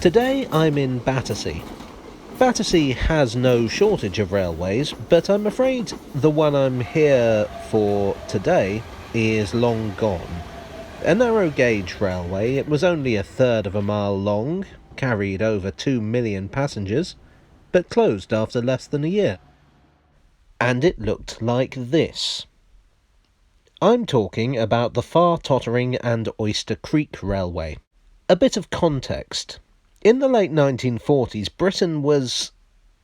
Today I'm in Battersea. Battersea has no shortage of railways, but I'm afraid the one I'm here for today is long gone. A narrow gauge railway, it was only a third of a mile long, carried over 2 million passengers, but closed after less than a year. And it looked like this. I'm talking about the far Tottering and Oyster Creek Railway. A bit of context. In the late 1940s, Britain was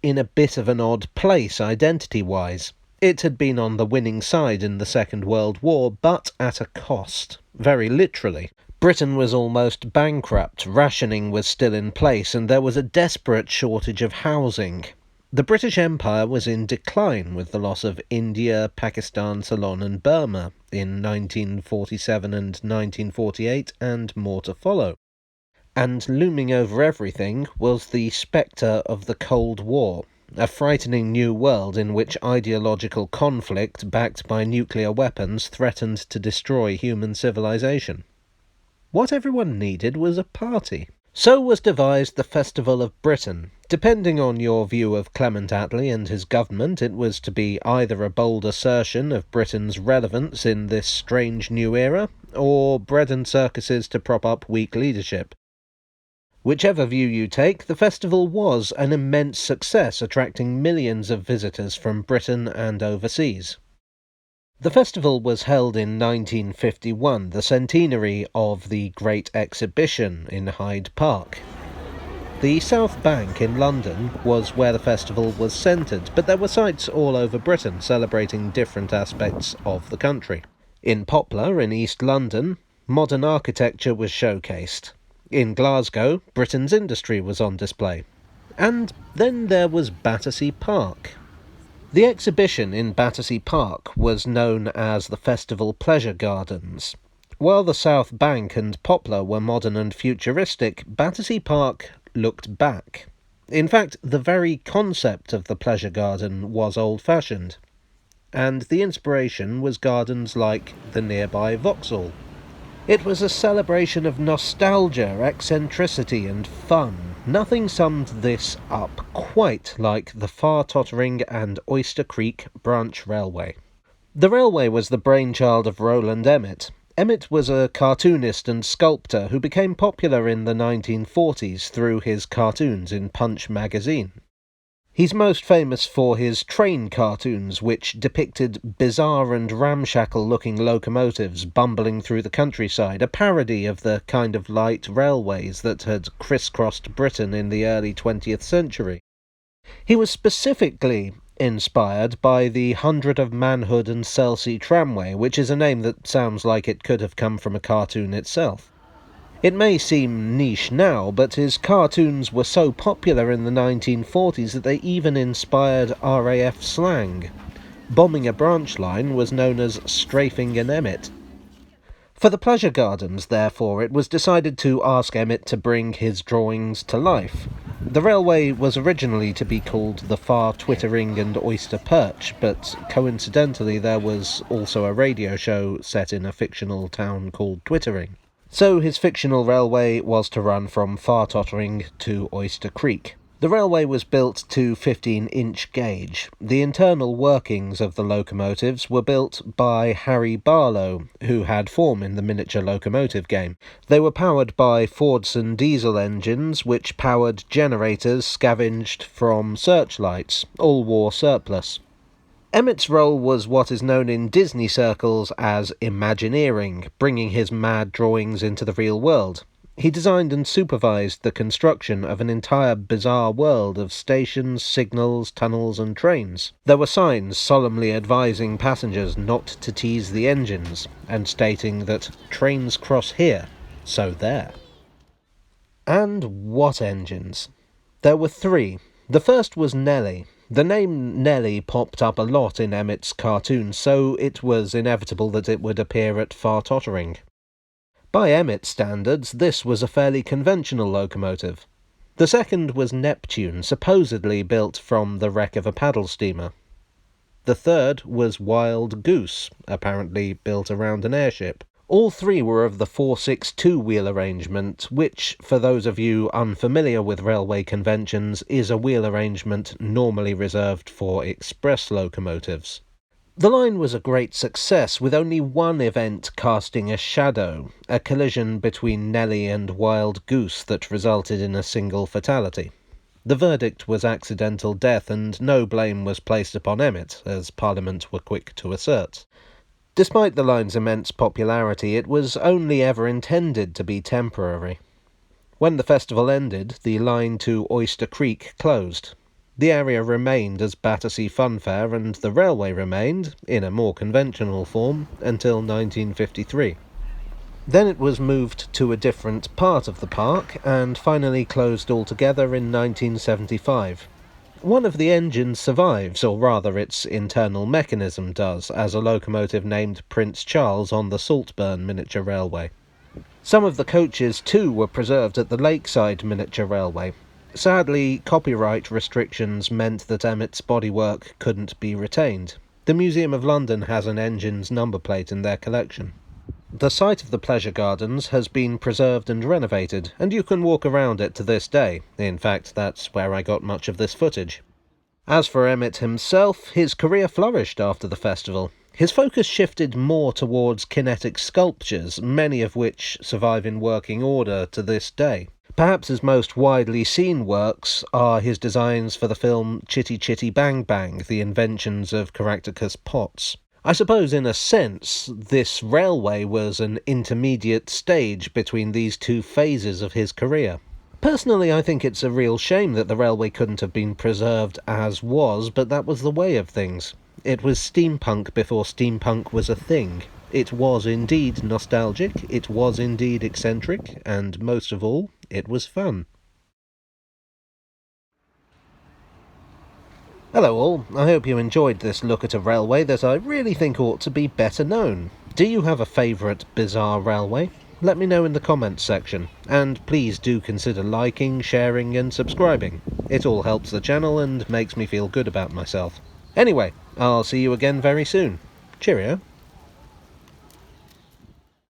in a bit of an odd place identity-wise. It had been on the winning side in the Second World War, but at a cost, very literally. Britain was almost bankrupt, rationing was still in place, and there was a desperate shortage of housing. The British Empire was in decline with the loss of India, Pakistan, Ceylon and Burma in 1947 and 1948, and more to follow. And looming over everything was the spectre of the Cold War, a frightening new world in which ideological conflict backed by nuclear weapons threatened to destroy human civilization. What everyone needed was a party. So was devised the Festival of Britain. Depending on your view of Clement Attlee and his government, it was to be either a bold assertion of Britain's relevance in this strange new era, or bread and circuses to prop up weak leadership. Whichever view you take, the festival was an immense success, attracting millions of visitors from Britain and overseas. The festival was held in 1951, the centenary of the Great Exhibition in Hyde Park. The South Bank in London was where the festival was centred, but there were sites all over Britain celebrating different aspects of the country. In Poplar, in East London, modern architecture was showcased. In Glasgow, Britain's industry was on display. And then there was Battersea Park. The exhibition in Battersea Park was known as the Festival Pleasure Gardens. While the South Bank and Poplar were modern and futuristic, Battersea Park looked back. In fact, the very concept of the pleasure garden was old-fashioned. And the inspiration was gardens like the nearby Vauxhall. It was a celebration of nostalgia, eccentricity and fun. Nothing summed this up quite like the far Tottering and Oyster Creek Branch Railway. The railway was the brainchild of Roland Emmett. Emmett was a cartoonist and sculptor who became popular in the 1940s through his cartoons in Punch magazine. He's most famous for his train cartoons, which depicted bizarre and ramshackle-looking locomotives bumbling through the countryside, a parody of the kind of light railways that had crisscrossed Britain in the early 20th century. He was specifically inspired by the Hundred of Manhood and Selsey Tramway, which is a name that sounds like it could have come from a cartoon itself. It may seem niche now, but his cartoons were so popular in the 1940s that they even inspired RAF slang. Bombing a branch line was known as strafing an Emmett. For the pleasure gardens, therefore, it was decided to ask Emmett to bring his drawings to life. The railway was originally to be called the Far Twittering and Oyster Perch, but coincidentally there was also a radio show set in a fictional town called Twittering. So his fictional railway was to run from Far Tottering to Oyster Creek. The railway was built to 15-inch gauge. The internal workings of the locomotives were built by Harry Barlow, who had form in the miniature locomotive game. They were powered by Fordson diesel engines, which powered generators scavenged from searchlights, all war surplus. Emmett's role was what is known in Disney circles as Imagineering, bringing his mad drawings into the real world. He designed and supervised the construction of an entire bizarre world of stations, signals, tunnels and trains. There were signs solemnly advising passengers not to tease the engines, and stating that trains cross here, so there. And what engines? There were three. The first was Nellie. The name Nellie popped up a lot in Emmett's cartoons, so it was inevitable that it would appear at Far Tottering. By Emmett's standards, this was a fairly conventional locomotive. The second was Neptune, supposedly built from the wreck of a paddle steamer. The third was Wild Goose, apparently built around an airship. All three were of the 4/6 wheel arrangement, which, for those of you unfamiliar with railway conventions, is a wheel arrangement normally reserved for express locomotives. The line was a great success, with only one event casting a shadow, a collision between Nellie and Wild Goose that resulted in a single fatality. The verdict was accidental death, and no blame was placed upon Emmett, as Parliament were quick to assert. Despite the line's immense popularity, it was only ever intended to be temporary. When the festival ended, the line to Oyster Creek closed. The area remained as Battersea Funfair, and the railway remained, in a more conventional form, until 1953. Then it was moved to a different part of the park, and finally closed altogether in 1975. One of the engines survives, or rather its internal mechanism does, as a locomotive named Prince Charles on the Saltburn Miniature Railway. Some of the coaches, too, were preserved at the Lakeside Miniature Railway. Sadly, copyright restrictions meant that Emmett's bodywork couldn't be retained. The Museum of London has an engine's number plate in their collection. The site of the Pleasure Gardens has been preserved and renovated, and you can walk around it to this day. In fact, that's where I got much of this footage. As for Emmett himself, his career flourished after the festival. His focus shifted more towards kinetic sculptures, many of which survive in working order to this day. Perhaps his most widely seen works are his designs for the film Chitty Chitty Bang Bang, The Inventions of Caractacus Potts. I suppose, in a sense, this railway was an intermediate stage between these two phases of his career. Personally, I think it's a real shame that the railway couldn't have been preserved as was, but that was the way of things. It was steampunk before steampunk was a thing. It was indeed nostalgic, it was indeed eccentric, and most of all, it was fun. Hello all, I hope you enjoyed this look at a railway that I really think ought to be better known. Do you have a favourite bizarre railway? Let me know in the comments section, and please do consider liking, sharing and subscribing. It all helps the channel and makes me feel good about myself. Anyway, I'll see you again very soon. Cheerio.